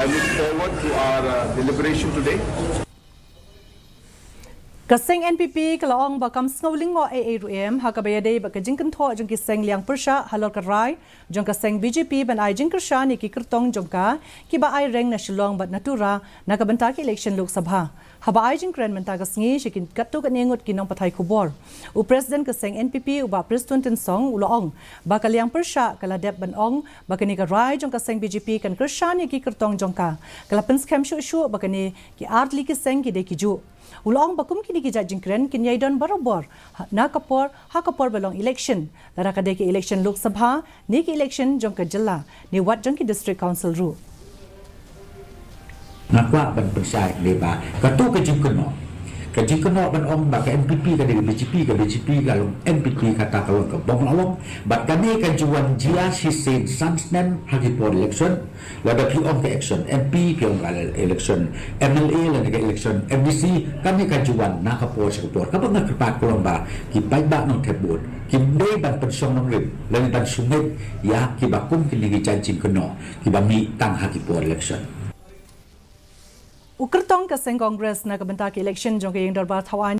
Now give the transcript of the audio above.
I look forward to our deliberation today. Kaseng NPP kalaong bakam snowling ngo AARM hakabayade baka Jingmut jong kiseng liang persha halor karai jong kaseng BJP ban ai Kyrshan ni ki kertong jongka ki ba ai reng na shillong bat natura nakabanta ki election Lok Sabha haba ai Jingkren menta kasngi shikin kattu kaningut kinong pathai kubor u president kaseng NPP u ba prestun tin song uloong baka liang persha kala dep ban ong baka ni karai jong kaseng BJP kan Kyrshan ni ki kertong jongka kala Pynskhem Shuh baka ni ki artli kiseng ki de ki ju Ulang bakum kini kijat Jingkren kinyai don barobor nakapor hakapor belong election lara kadeki election Lok Sabha ni ki election jong ka jilla ni wat jong ki district council ru nakwa ban persai leba katu ke jingkono ban om ba ke NPP ka de BJP ka long NPP kata kalau ke bong long bat kami ka juan jia sisin sansnem hagi por election lada pi om ke action MP pi om election MLA la ke election MDC kami ka juan nakapor sa por kapag nakripat ko lang ba ki pai ba nong tebut ki mei ban pensong nong rim lan ban sungit ya ki bakum kini ki jingkono ki ba mi tang hagi por election Ukertong kaseng Congress nakabanta ki election jong ka yung darbar thawan